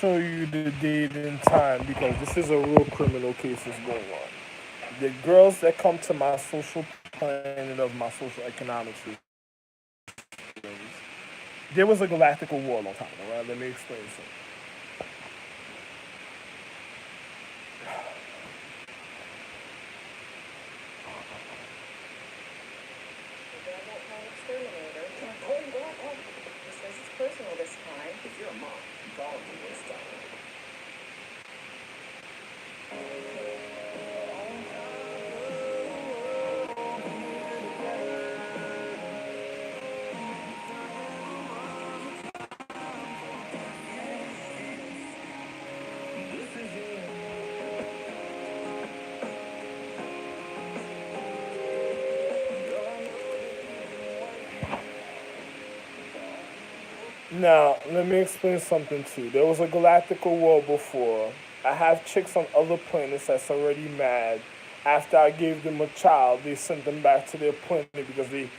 show you the date and time because this is a real criminal case that's going on. The girls that come to my social planet of my social economic systems, there was a galactical war a long time ago, right? Let me explain something. Now, let me explain something too. There was a galactical war before. I have chicks on other planets that's already mad. After I gave them a child, they sent them back to their planet because they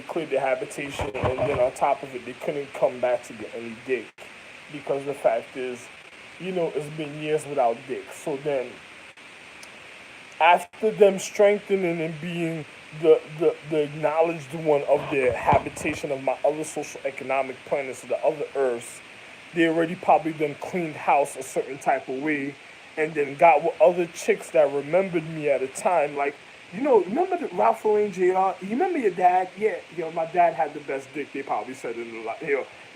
cleared their habitation, and then on top of it, they couldn't come back to get any dick. Because the fact is, it's been years without dick. So then, after them strengthening and being the acknowledged one of their habitation of my other social economic planets, the other Earths, they already probably then cleaned house a certain type of way and then got with other chicks that remembered me at a time. Like, remember the Ralph Lauren JR? You remember your dad? Yeah, my dad had the best dick, they probably said in the life.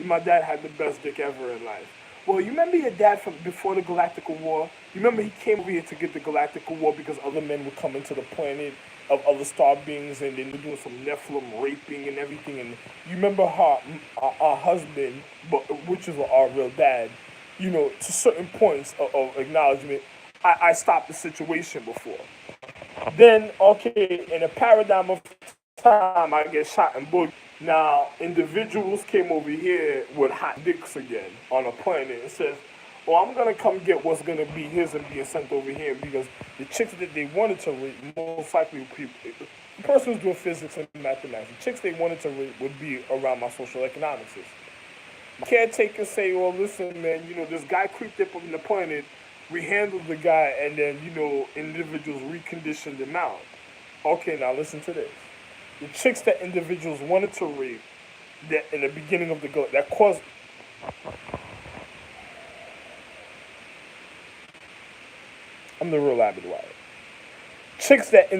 My dad had the best dick ever in life. Well, you remember your dad from before the Galactical War? You remember he came over here to get the Galactical War because other men would come into the planet of other star beings and then they're doing some Nephilim raping and everything. And you remember our husband, but which is our real dad, to certain points of acknowledgement, I stopped the situation before. Then, okay, in a paradigm of time, I get shot and booked. Now, individuals came over here with hot dicks again on a planet and says, well, I'm going to come get what's going to be his and being sent over here because the chicks that they wanted to rape, most likely people, the person who's doing physics and mathematics, the chicks they wanted to rape would be around my social economic system. My caretakers say, well, listen, man, this guy creeped up on the planet, we handled the guy, and then, individuals reconditioned him out. Okay, now listen to this. The chicks that individuals wanted to rape, that in the beginning of that caused. I'm the real avid wire. Chicks that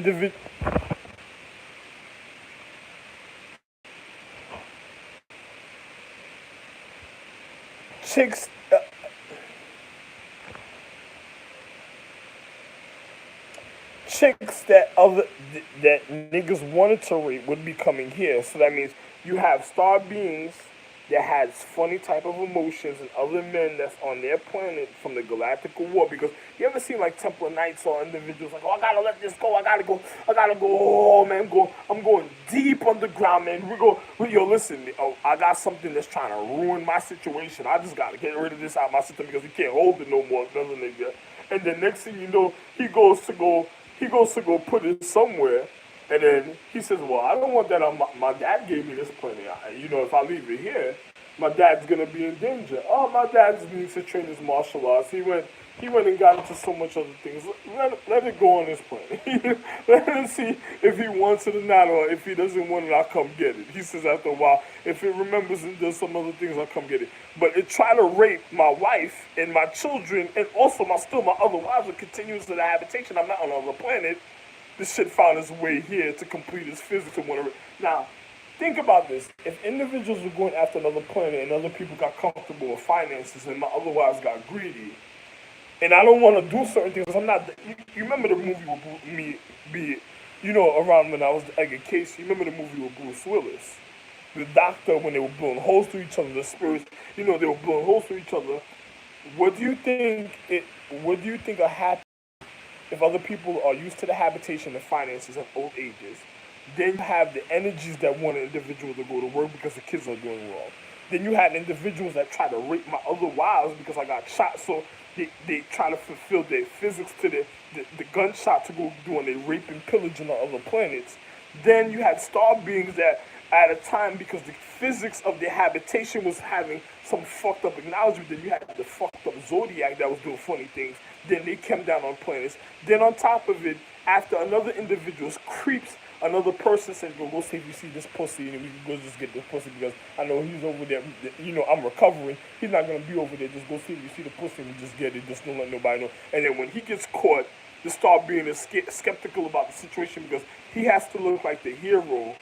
chicks chicks that niggas wanted to rape would be coming here. So that means you have star beings that has funny type of emotions and other men that's on their planet from the galactical war. Because you ever seen like Templar Knights or individuals like, oh, I gotta let this go, I gotta go, oh man, I'm going deep underground, man. Listen, I got something that's trying to ruin my situation. I just gotta get rid of this out of my system because we can't hold it no more, another nigga. And then next thing you know, he goes to go put it somewhere, and then he says, "Well, I don't want that on my dad gave me this planet. If I leave it here, my dad's gonna be in danger. Oh, my dad needs to train his martial arts. He went and got into so much other things. Let it go on this planet. Let him see if he wants it or not, or if he doesn't want it, I'll come get it." He says after a while, if it remembers and does some other things, I'll come get it. But it tried to rape my wife and my children, and also my other wives, and continues to the habitation. I'm not on another planet. This shit found its way here to complete its physics and whatever. Now, think about this. If individuals were going after another planet and other people got comfortable with finances and my other wives got greedy, and I don't want to do certain things. I'm not. You remember the movie with me, around when I was the Edgar Case. You remember the movie with Bruce Willis, the doctor when they were blowing holes through each other, the spirits. They were blowing holes through each other. What do you think? What do you think will happen if other people are used to the habitation and finances of old ages? Then you have the energies that want an individual to go to work because the kids are doing wrong. Then you had individuals that try to rape my other wives because I got shot. So they try to fulfill their physics to the gunshot to go doing their rape and pillaging on other planets. Then you had star beings that at a time because the physics of their habitation was having some fucked up acknowledgement, then you had the fucked up zodiac that was doing funny things. Then they came down on planets. Then on top of it, after another individual's creeps, another person says, go see if you see this pussy, and we can go just get this pussy because I know he's over there. I'm recovering. He's not gonna be over there. Just go see if you see the pussy and just get it. Just don't let nobody know. And then when he gets caught, to start being skeptical about the situation because he has to look like the hero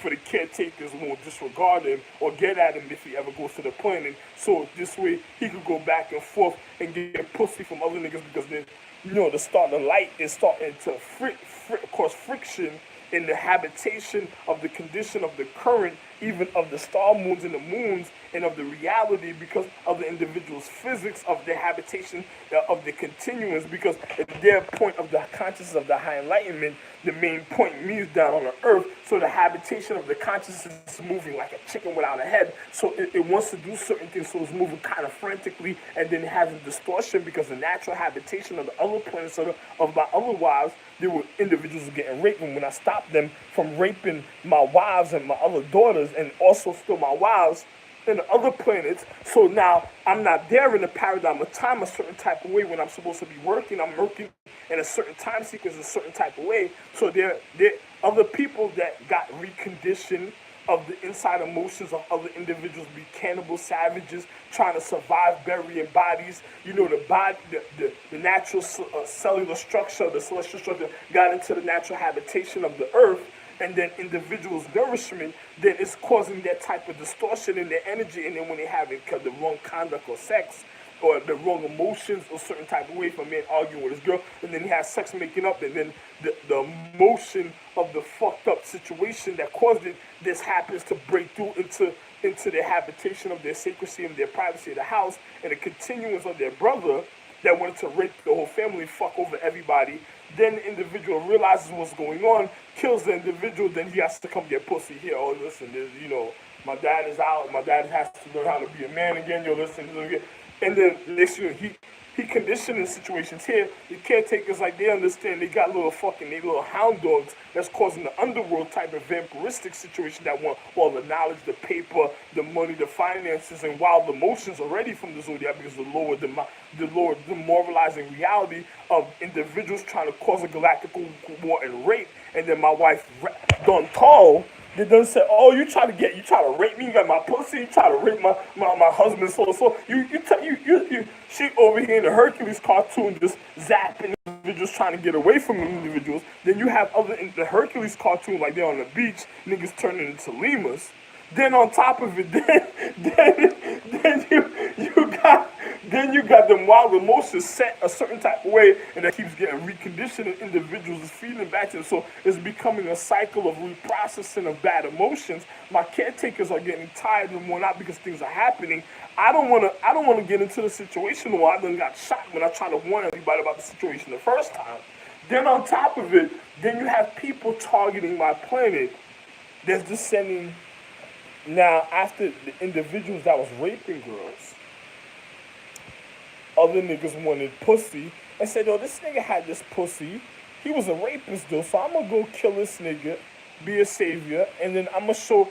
for the caretakers won't disregard him or get at him if he ever goes to the planet. So this way he could go back and forth and get pussy from other niggas because then, the light is starting to cause friction in the habitation of the condition of the current, even of the star moons and the moons, and of the reality because of the individual's physics of their habitation, of the continuance, because at their point of the consciousness of the high enlightenment, the main point means down on the earth, so the habitation of the consciousness is moving like a chicken without a head, so it wants to do certain things, so it's moving kind of frantically, and then it has a distortion because the natural habitation of the other planets of my other wives, there were individuals who were getting raped, and when I stopped them from raping my wives and my other daughters, and also still my wives, in the other planets, so now I'm not there in the paradigm of time a certain type of way when I'm supposed to be working. I'm working in a certain time sequence a certain type of way. So there other people that got reconditioned of the inside emotions of other individuals, be cannibal savages trying to survive burying bodies. The body, the natural cellular structure, the celestial structure got into the natural habitation of the earth. And then individuals' nourishment, then it's causing that type of distortion in their energy. And then when they have the wrong conduct or sex, or the wrong emotions or certain type of way, for a man arguing with his girl, and then he has sex making up, and then the emotion of the fucked up situation that caused it, this happens to break through into their habitation of their sacredcy and their privacy of the house, and the continuance of their brother that wanted to rape the whole family, fuck over everybody. Then the individual realizes what's going on, kills the individual, then he has to come get pussy here. Oh, listen, my dad is out. My dad has to learn how to be a man again. Listen. And then next year, he conditioning situations here. The caretakers, like, they understand they got they little hound dogs that's causing the underworld type of vampiristic situation that want all the knowledge, the paper, the money, the finances, and wild emotions already from the zodiac because the lower demoralizing reality of individuals trying to cause a galactical war and rape. And then my wife, Don Tall, they done said, oh, you try to rape me, you got my pussy, you try to rape my husband, so she over here in the Hercules cartoon just zapping individuals trying to get away from individuals. Then you have other in the Hercules cartoon, like they're on the beach, niggas turning into lemurs. Then on top of it, then you got them wild emotions set a certain type of way, and that keeps getting reconditioned, and individuals is feeding back to them. So it's becoming a cycle of reprocessing of bad emotions. My caretakers are getting tired and worn out because things are happening. I don't wanna get into the situation where I done got shot when I try to warn everybody about the situation the first time. Then on top of it, then you have people targeting my planet that's descending. Now, after the individuals that was raping girls, other niggas wanted pussy and said, oh, this nigga had this pussy. He was a rapist, though, so I'm going to go kill this nigga, be a savior, and then I'm going to show,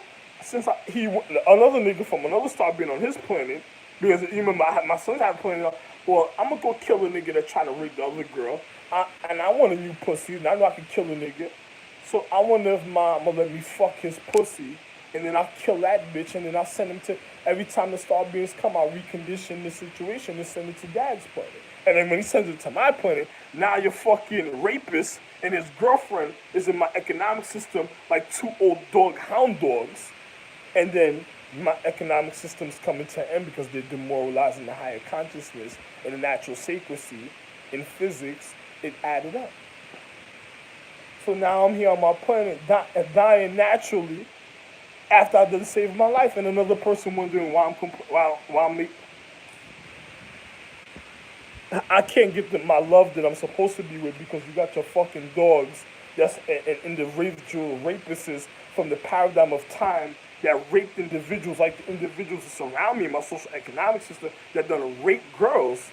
another nigga from another star being on his planet, because you remember my son had a planet, well, I'm going to go kill a nigga that tried to rape the other girl, and I want a new pussy, and I know I can kill a nigga, so I wonder if mom will let me fuck his pussy, and then I'll kill that bitch, and then I'll send him to, every time the star beings come, I'll recondition the situation and send it to dad's planet. And then when he sends it to my planet, now your fucking rapist and his girlfriend is in my economic system like two old hound dogs. And then my economic system's coming to an end because they're demoralizing the higher consciousness and the natural sacredcy in physics. It added up. So now I'm here on my planet dying naturally, after I done saved my life, and another person wondering why I can't get my love that I'm supposed to be with because you got your fucking dogs that's in the individual rapists from the paradigm of time that raped individuals like the individuals that surround me in my social economic system that done rape girls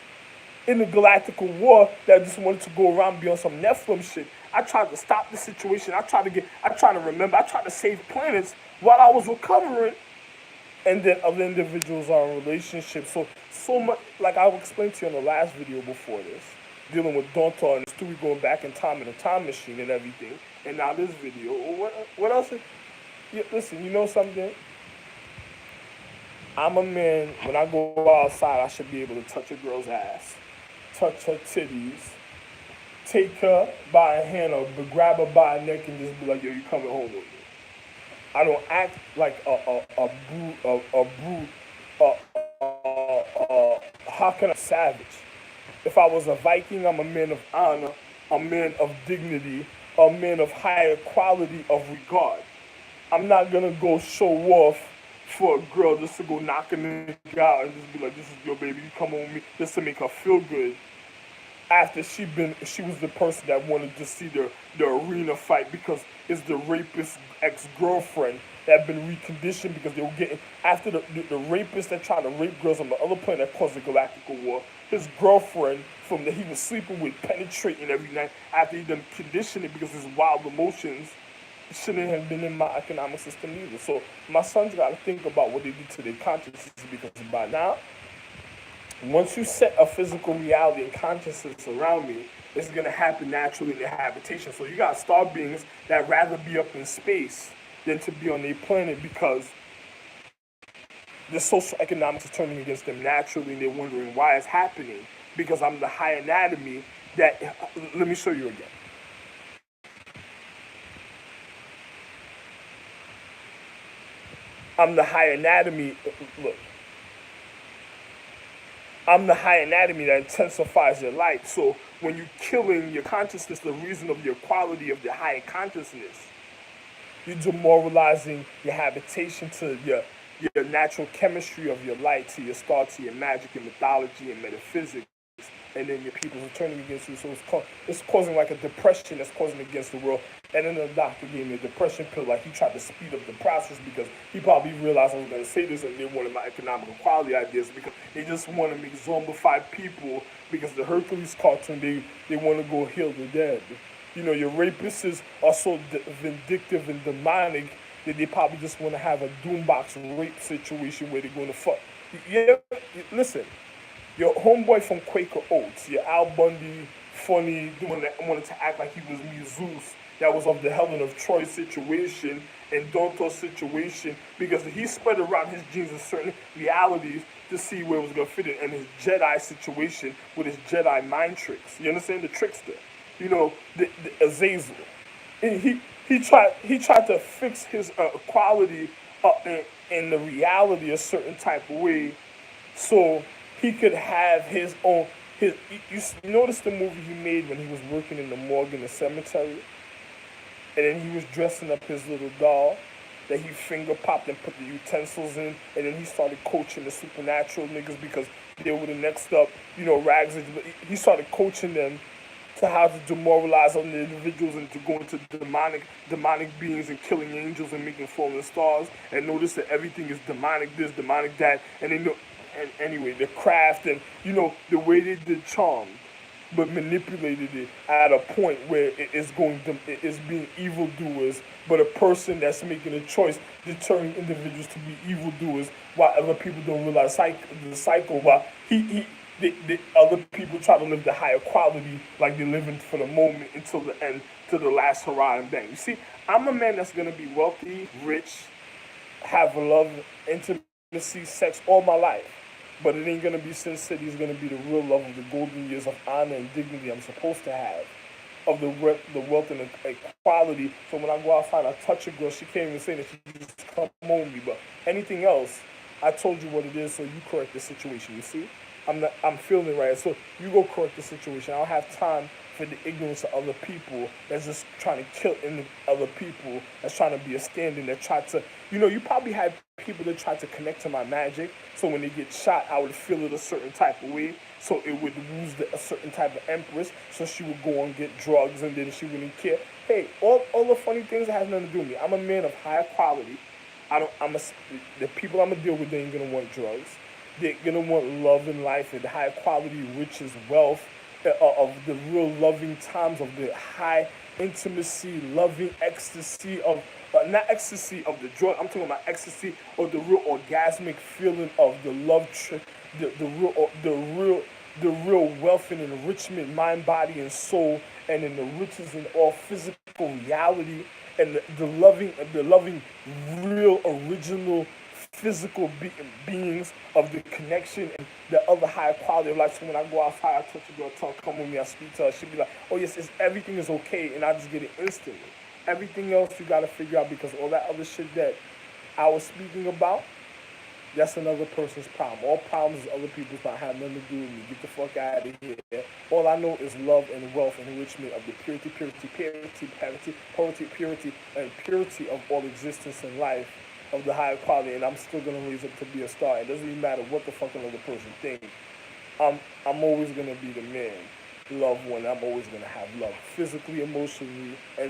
in the galactical war that just wanted to go around and be on some Nephilim shit. I tried to stop the situation. I tried to save planets while I was recovering. and then other individuals are in relationships. So much, like I explained to you in the last video before this, dealing with Donta and Stewie going back in time in a time machine and everything, and now this video. What else? Listen, you know something? I'm a man. When I go outside, I should be able to touch a girl's ass, touch her titties, take her by a hand or grab her by a neck and just be like, yo, you coming home with me. I don't act like a brute, how can I savage? If I was a Viking, I'm a man of honor, a man of dignity, a man of higher quality of regard. I'm not gonna go show off for a girl just to go knock a nigga out and just be like, this is your baby, you come on with me, just to make her feel good. After she was the person that wanted to see the arena fight because it's the rapist ex-girlfriend that had been reconditioned because they were getting after the rapist that tried to rape girls on the other planet that caused the galactic war. His girlfriend from that he was sleeping with, penetrating every night after he done conditioned it because his wild emotions shouldn't have been in my economic system either. So my sons got to think about what they do to their consciousness because by now, once you set a physical reality and consciousness around me, it's going to happen naturally in their habitation. So you got star beings that rather be up in space than to be on their planet because the social economics is turning against them naturally and they're wondering why it's happening. Because I'm the high anatomy that, let me show you again. I'm the high anatomy, look. I'm the high anatomy that intensifies your light. So when you're killing your consciousness, the reason of your quality of the higher consciousness, you're demoralizing your habitation to your natural chemistry of your light, to your star, to your magic and mythology and metaphysics. And then your people are turning against you. So it's causing like a depression that's causing against the world. And then the doctor gave me a depression pill. Like he tried to speed up the process because he probably realized I was going to say this and they wanted my economic equality ideas because they just want to make zombified people because the Hercules cartoon, they want to go heal the dead. You know, your rapists are so vindictive and demonic that they probably just want to have a doombox rape situation where they're going to fuck. Yeah, listen. Your homeboy from Quaker Oats, your Al Bundy, funny, doing that, wanted to act like he was Zeus, that was of the Helen of Troy situation and Donto's situation, because he spread around his genes in certain realities to see where it was going to fit in, and his Jedi situation with his Jedi mind tricks. You understand? The trickster. You know, the Azazel. And he tried to fix his quality in the reality a certain type of way so he could have his own. You notice the movie he made when he was working in the morgue in the cemetery, and then he was dressing up his little doll that he finger popped and put the utensils in, and then he started coaching the supernatural niggas because they were the next up, rags. He started coaching them to how to demoralize other individuals and to go into demonic beings and killing angels and making fallen stars, and notice that everything is demonic this, demonic that, and then and anyway, the craft and, the way they did Charmed, but manipulated it at a point where it is being evildoers, but a person that's making a choice, deterring individuals to be evildoers, while other people don't realize the cycle, while the other people try to live the higher quality, like they're living for the moment until the end, to the last hurrah and bang. You see, I'm a man that's going to be wealthy, rich, have love, intimacy, sex all my life. But it ain't going to be Sin City. It's going to be the real love of the golden years of honor and dignity I'm supposed to have, of the wealth and the equality. So when I go outside, I touch a girl, she can't even say that she just come on me. But anything else, I told you what it is, so you correct the situation, you see? I'm feeling it right. So you go correct the situation. I don't have time for the ignorance of other people that's just trying to kill other people, that's trying to be a stand-in, that try to, you probably had people that tried to connect to my magic, so when they get shot, I would feel it a certain type of way, so it would lose a certain type of empress, so she would go and get drugs, and then she wouldn't care. Hey, all the funny things that has nothing to do with me. I'm a man of higher quality. The people I'm going to deal with, they ain't going to want drugs. They're going to want love in life and high quality, riches, wealth, of the real loving times, of the high intimacy, loving ecstasy of but not ecstasy of the drug. I'm talking about ecstasy of the real orgasmic feeling of the love, the real wealth and enrichment, mind, body, and soul, and in the riches in all physical reality, and the loving, real, original, physical beings of the connection and the other higher quality of life. So when I go outside, I touch a girl, tongue, come with me, I speak to her, she'll be like, oh yes, everything is okay, and I just get it instantly. Everything else you gotta figure out because all that other shit that I was speaking about, that's another person's problem. All problems is other people's, not have nothing to do with me. Get the fuck out of here. All I know is love and wealth and enrichment of the purity, and purity of all existence in life of the higher quality. And I'm still gonna raise up to be a star. It doesn't even matter what the fuck another person thinks. I'm always gonna be the man. Love one. I'm always gonna have love, physically, emotionally, and